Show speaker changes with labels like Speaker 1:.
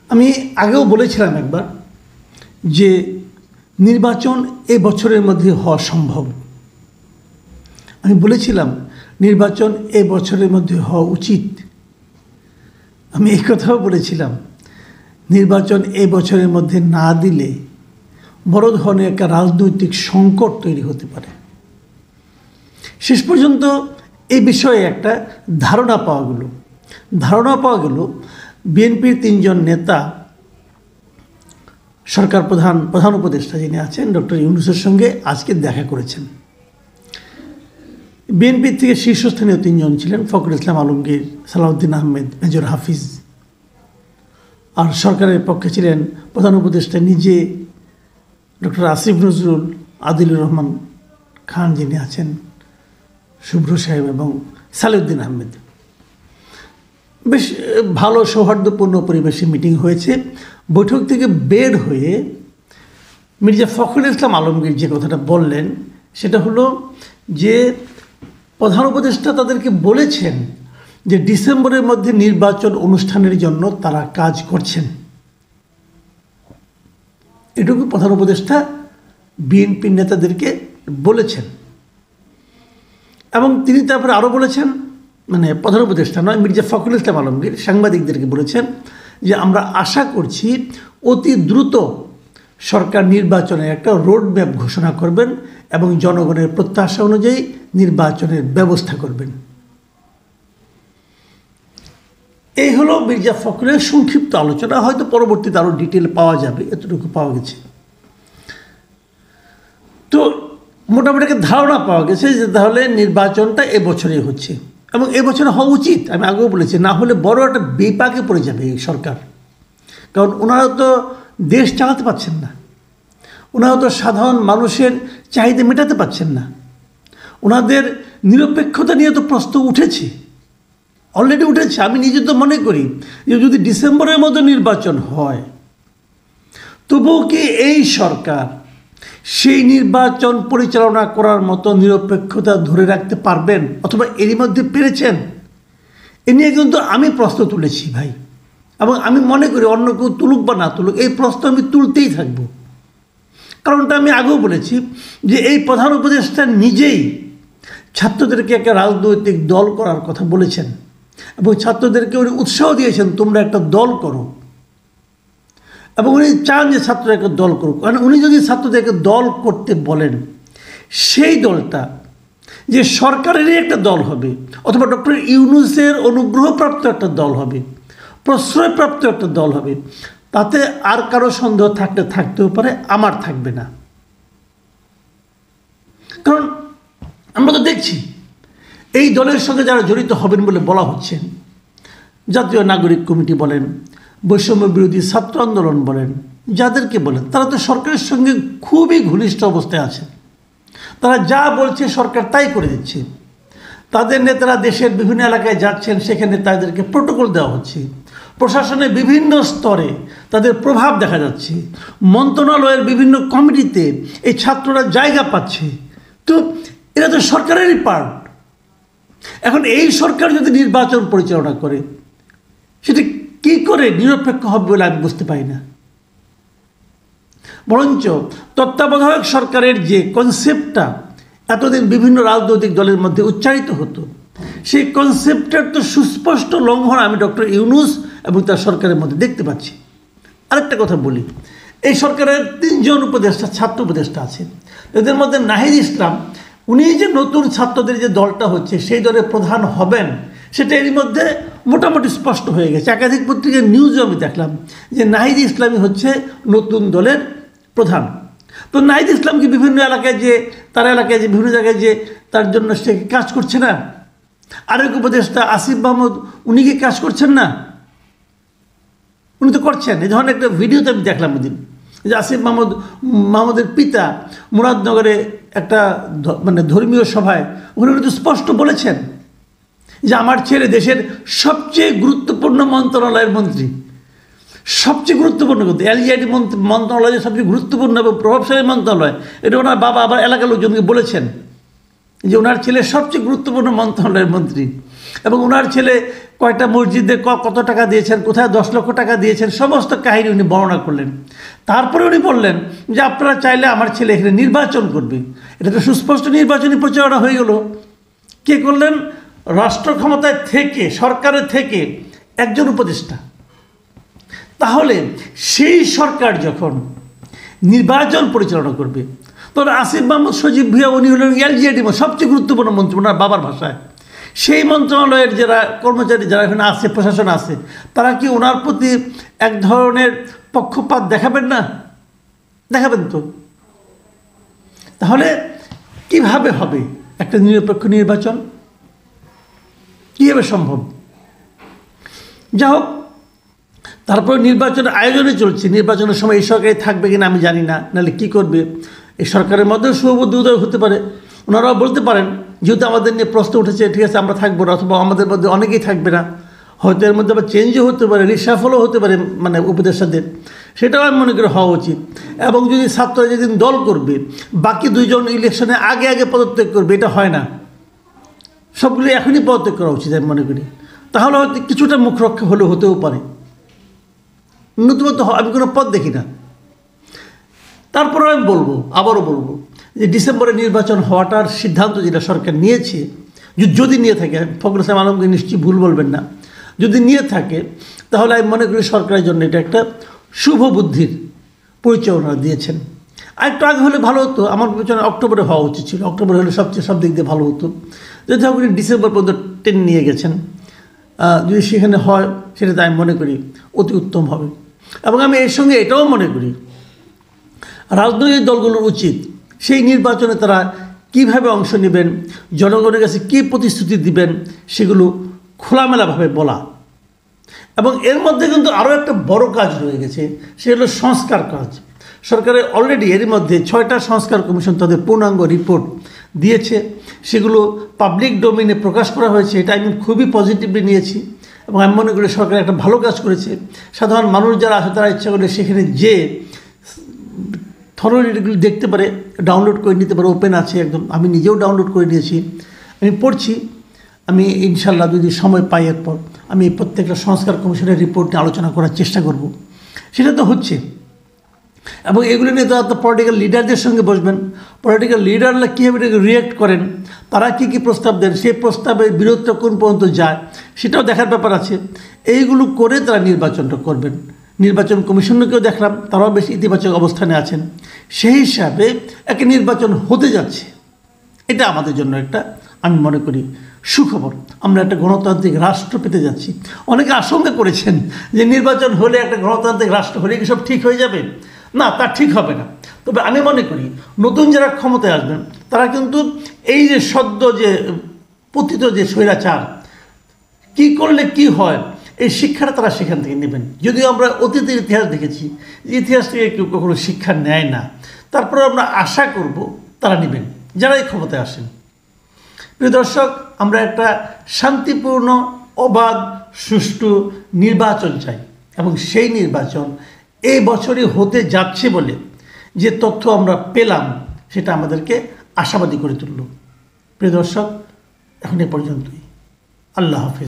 Speaker 1: আমি আগেও বলেছিলাম একবার যে নির্বাচন এই বছরের মধ্যে হওয়া সম্ভব। আমি বলেছিলাম নির্বাচন এই বছরের মধ্যে হওয়া উচিত। আমি এই কথাও বলেছিলাম নির্বাচন এই বছরের মধ্যে না দিলে বড় ধরনের একটা রাজনৈতিক সংকট তৈরি হতে পারে। শেষ পর্যন্ত এই বিষয়ে একটা ধারণা পাওয়া গেল বিএনপির 3 জন নেতা সরকার প্রধান উপদেষ্টা যিনি আছেন ডক্টর ইউনূসের সঙ্গে আজকে দেখা করেছেন। বিএনপির থেকে শীর্ষস্থানীয় 3 জন ছিলেন ফখরুল ইসলাম আলমগীর, সালাউদ্দিন আহমেদ, মেজর হাফিজ। আর সরকারের পক্ষে ছিলেন প্রধান উপদেষ্টা নিজে, ডক্টর আসিফ নজরুল, আদিলুর রহমান খান যিনি আছেন, শুভ্র সাহেব এবং সালাউদ্দিন আহমেদ। বেশ ভালো সৌহার্দ্যপূর্ণ পরিবেশে মিটিং হয়েছে। বৈঠক থেকে বের হয়ে মির্জা ফখরুল ইসলাম আলমগীর যে কথাটা বললেন সেটা হলো যে প্রধান উপদেষ্টা তাদেরকে বলেছেন যে ডিসেম্বরের মধ্যে নির্বাচন অনুষ্ঠানের জন্য তারা কাজ করছেন। এটুকু প্রধান উপদেষ্টা বিএনপি নেতাদেরকে বলেছেন এবং তিনি তারপরে আরও বলেছেন, মানে প্রধান উপদেষ্টা নয়, মির্জা ফখরুল ইসলাম আলমগীর সাংবাদিকদেরকে বলেছেন যে আমরা আশা করছি অতি দ্রুত সরকার নির্বাচনের একটা রোডম্যাপ ঘোষণা করবেন এবং জনগণের প্রত্যাশা অনুযায়ী নির্বাচনের ব্যবস্থা করবেন। এই হলো মির্জা ফখরুলের সংক্ষিপ্ত আলোচনা। হয়তো পরবর্তীতে আরও ডিটেল পাওয়া যাবে, এতটুকু পাওয়া গেছে। তো মোটামুটি একটা ধারণা পাওয়া গেছে যে তাহলে নির্বাচনটা এবছরই হচ্ছে এবং এবছরে হওয়া উচিত। আমি আগেও বলেছি, না হলে বড় একটা বিপাকে পড়ে যাবে এই সরকার। কারণ ওনারা তো দেশ চালাতে পারছেন না, ওনারা তো সাধারণ মানুষের চাহিদা মেটাতে পারছেন না। ওনাদের নিরপেক্ষতা নিয়ে তো প্রশ্ন উঠেছে, অলরেডি উঠেছে। আমি নিজে তো মনে করি যে যদি ডিসেম্বরের মধ্যে নির্বাচন হয় তবুও কি এই সরকার সেই নির্বাচন পরিচালনা করার মতো নিরপেক্ষতা ধরে রাখতে পারবেন অথবা এরই মধ্যে পেরেছেন? এ নিয়ে কিন্তু আমি প্রশ্ন তুলেছি ভাই, এবং আমি মনে করি অন্য কেউ তুলুক বা না তুলুক এই প্রশ্ন আমি তুলতেই থাকব। কারণটা আমি আগেও বলেছি যে এই প্রধান উপদেষ্টা নিজেই ছাত্রদেরকে একটা রাজনৈতিক দল করার কথা বলেছেন এবং ছাত্রদেরকে উনি উৎসাহ দিয়েছেন তোমরা একটা দল করো, এবং উনি চান যে ছাত্ররা একটা দল করুক। কারণ উনি যদি ছাত্রদেরকে দল করতে বলেন সেই দলটা যে সরকারেরই একটা দল হবে অথবা ডক্টর ইউনূসের অনুগ্রহপ্রাপ্ত একটা দল হবে, প্রশ্রয়প্রাপ্ত একটা দল হবে, তাতে আর কারো সন্দেহ থাকতেও পারে, আমার থাকবে না। কারণ আমরা তো দেখছি এই দলের সঙ্গে যারা জড়িত হবেন বলে বলা হচ্ছে, জাতীয় নাগরিক কমিটি বলেন, বৈষম্য বিরোধী ছাত্র আন্দোলন বলেন, যাদেরকে বলেন তারা তো সরকারের সঙ্গে খুবই ঘনিষ্ঠ অবস্থায় আছেন। তারা যা বলছে সরকার তাই করে দিচ্ছে। তাদের নেতারা দেশের বিভিন্ন এলাকায় যাচ্ছেন, সেখানে তাদেরকে প্রোটোকল দেওয়া হচ্ছে। প্রশাসনের বিভিন্ন স্তরে তাদের প্রভাব দেখা যাচ্ছে। মন্ত্রণালয়ের বিভিন্ন কমিটিতে এই ছাত্ররা জায়গা পাচ্ছে। তো এরা তো সরকারেরই পার্ট। এখন এই সরকার যদি নির্বাচন পরিচালনা করে সেটা কী করে নিরপেক্ষ হবে বলে আমি বুঝতে পারি না। বরঞ্চ তত্ত্বাবধায়ক সরকারের যে কনসেপ্টটা এতদিন বিভিন্ন রাজনৈতিক দলের মধ্যে উচ্চারিত হতো, সেই কনসেপ্টের তো সুস্পষ্ট লঙ্ঘন আমি ডক্টর ইউনূস এবং তার সরকারের মধ্যে দেখতে পাচ্ছি। আরেকটা কথা বলি, এই সরকারের 3 জন উপদেষ্টা ছাত্র উপদেষ্টা আছেন। এদের মধ্যে নাহিদ ইসলাম, উনি যে নতুন ছাত্রদের যে দলটা হচ্ছে সেই দলের প্রধান হবেন সেটা এরই মধ্যে মোটামুটি স্পষ্ট হয়ে গেছে। একাধিক পত্রিকার নিউজও আমি দেখলাম যে নাহিদ ইসলামই হচ্ছে নতুন দলের প্রধান। তো নাহিদ ইসলামকে বিভিন্ন এলাকায় যে তার এলাকায় যে বিভিন্ন জায়গায় যে তার জন্য সে কাজ করছে না, আরেক উপদেষ্টা আসিফ মাহমুদ উনি কি কাজ করছেন না? উনি তো করছেন। এই ধরনের একটা ভিডিওতে আমি দেখলাম ওদিন যে আসিফ মাহমুদের পিতা মুরাদনগরে একটা মানে ধর্মীয় সভায় উনি তো স্পষ্ট বলেছেন যে আমার ছেলে দেশের সবচেয়ে গুরুত্বপূর্ণ মন্ত্রণালয়ের মন্ত্রী, সবচেয়ে গুরুত্বপূর্ণ কিন্তু এলজিআইডি মন্ত্রণালয় সবচেয়ে গুরুত্বপূর্ণ এবং প্রভাবশালী মন্ত্রণালয়। এটা ওনার বাবা আবার এলাকার লোকজনকে বলেছেন যে ওনার ছেলে সবচেয়ে গুরুত্বপূর্ণ মন্ত্রণালয়ের মন্ত্রী এবং ওনার ছেলে কয়টা মসজিদে কত টাকা দিয়েছেন, কোথায় 10 লক্ষ টাকা দিয়েছেন, সমস্ত কাহিনী উনি বর্ণনা করলেন। তারপরে উনি বললেন যে আপনারা চাইলে আমার ছেলে এখানে নির্বাচন করবে। এটা তো সুস্পষ্ট নির্বাচনী প্রচারণা হয়ে গেল। কে করলেন? রাষ্ট্র ক্ষমতায় থেকে, সরকারের থেকে একজন উপদেষ্টা। তাহলে সেই সরকার যখন নির্বাচন পরিচালনা করবে, তখন আসিফ মাহমুদ সজীব ভুঁইয়া উনি হলেন এলজিইডি, সবচেয়ে গুরুত্বপূর্ণ মন্ত্রী ওনার বাবার ভাষায়। সেই মন্ত্রণালয়ের যারা কর্মচারী, যারা এখানে আছে, প্রশাসন আছে, তারা কি ওনার প্রতি এক ধরনের পক্ষপাত দেখাবেন না? দেখাবেন তো। তাহলে কিভাবে হবে একটা নিরপেক্ষ নির্বাচন? কীভাবে সম্ভব? যা হোক, তারপরে নির্বাচনের আয়োজনে চলছে। নির্বাচনের সময় এই সরকারই থাকবে কিনা আমি জানি না, নাহলে কী করবে। এই সরকারের মধ্যেও শুভবুদ্ধি উদয় হতে পারে। ওনারাও বলতে পারেন, যেহেতু আমাদের নিয়ে প্রশ্ন উঠেছে, ঠিক আছে আমরা থাকবো না, অথবা আমাদের মধ্যে অনেকেই থাকবে না, হয়তো এর মধ্যে আবার চেঞ্জও হতে পারে, রিসাফলও হতে পারে, মানে উপদেষ্টাদের। সেটাও আমি মনে করি হওয়া উচিত। এবং যদি ছাত্ররা যেদিন দল করবে, বাকি 2 জন ইলেকশনে আগে আগে পদত্যাগ করবে, এটা হয় না। সবগুলো এখনই পদত্যাগ করা উচিত আমি মনে করি। তাহলে হয়তো কিছুটা মুখ রক্ষা হলেও হতেও পারে। নতুনত্ব আমি কোনো পথ দেখি না। তারপরে আমি আবারও বলবো যে ডিসেম্বরে নির্বাচন হওয়াটার সিদ্ধান্ত যেটা সরকার নিয়েছে, যদি নিয়ে থাকে, ফখরুল ইসলাম আলমগীর নিশ্চয়ই ভুল বলবেন না, যদি নিয়ে থাকে, তাহলে আমি মনে করি সরকারের জন্য এটা একটা শুভ বুদ্ধির পরিচয় ওনারা দিয়েছেন। আর একটু আগে হলে ভালো হতো। আমার বিবেচনা অক্টোবরে হওয়া উচিত ছিল। অক্টোবরে হলে সব দিক দিয়ে ভালো হতো। যদি উনি ডিসেম্বর পর্যন্ত টেনে নিয়ে গেছেন, যদি সেখানে হয়, সেটাতে আমি মনে করি অতি উত্তম হবে। এবং আমি এর সঙ্গে এটাও মনে করি রাজনৈতিক দলগুলোর উচিত সেই নির্বাচনে তারা কিভাবে অংশ নেবেন, জনগণের কাছে কী প্রতিশ্রুতি দিবেন, সেগুলো খোলামেলাভাবে বলা। এবং এর মধ্যে কিন্তু আরও একটা বড় কাজ রয়ে গেছে, সে হলো সংস্কার কাজ। সরকারের অলরেডি এর মধ্যে 6টা সংস্কার কমিশন তাদের পূর্ণাঙ্গ রিপোর্ট দিয়েছে। সেগুলো পাবলিক ডোমেইনে প্রকাশ করা হয়েছে। এটা আমি খুবই পজিটিভলি নিয়েছি এবং আমি মনে করি সরকার একটা ভালো কাজ করেছে। সাধারণ মানুষ যারা আছে তারা ইচ্ছা করলে সেখানে যে থরোলি এগুলো দেখতে পারে, ডাউনলোড করে নিতে পারে, ওপেন আছে একদম। আমি নিজেও ডাউনলোড করে নিয়েছি, আমি পড়ছি। আমি ইনশাল্লাহ যদি সময় পাই এরপর আমি প্রত্যেকটা সংস্কার কমিশনের রিপোর্ট নিয়ে আলোচনা করার চেষ্টা করব। সেটা তো হচ্ছে। এবং এগুলো নিয়ে তো পলিটিক্যাল লিডারদের সঙ্গে বসবেন। পলিটিক্যাল লিডাররা কীভাবে রিয়্যাক্ট করেন, তারা কী কী প্রস্তাব দেন, সেই প্রস্তাবের বিরোধটা কোন পর্যন্ত যায়, সেটাও দেখার ব্যাপার আছে। এইগুলো করে তারা নির্বাচনটা করবেন। নির্বাচন কমিশনকেও দেখলাম, তারাও বেশ ইতিবাচক অবস্থানে আছেন। সেই হিসাবে একটা নির্বাচন হতে যাচ্ছে। এটা আমাদের জন্য একটা, আমি মনে করি, সুখবর। আমরা একটা গণতান্ত্রিক রাষ্ট্র পেতে যাচ্ছি। অনেকে আশঙ্কা করেছেন যে নির্বাচন হলে, একটা গণতান্ত্রিক রাষ্ট্র হলে কি সব ঠিক হয়ে যাবে? না, তা ঠিক হবে না। তবে আমি মনে করি নতুন যারা ক্ষমতায় আসবেন তারা কিন্তু এই যে সদ্য যে পতিত যে স্বৈরাচার কী করলে কি হয়, এই শিক্ষাটা তারা সেখান থেকে নেবেন। যদিও আমরা অতীতের ইতিহাস দেখেছি, ইতিহাস থেকে কেউ কখনো শিক্ষা নেয় না। তারপরে আমরা আশা করব তারা নেবেন, যারাই ক্ষমতায় আসেন। প্রিয় দর্শক, আমরা একটা শান্তিপূর্ণ, অবাধ, সুষ্ঠু নির্বাচন চাই এবং সেই নির্বাচন এই বছরই হতে যাচ্ছে বলে যে তথ্য আমরা পেলাম, সেটা আমাদেরকে আশাবাদী করে তুলল। প্রিয় দর্শক, এখন এ পর্যন্তই। আল্লাহ হাফেজ।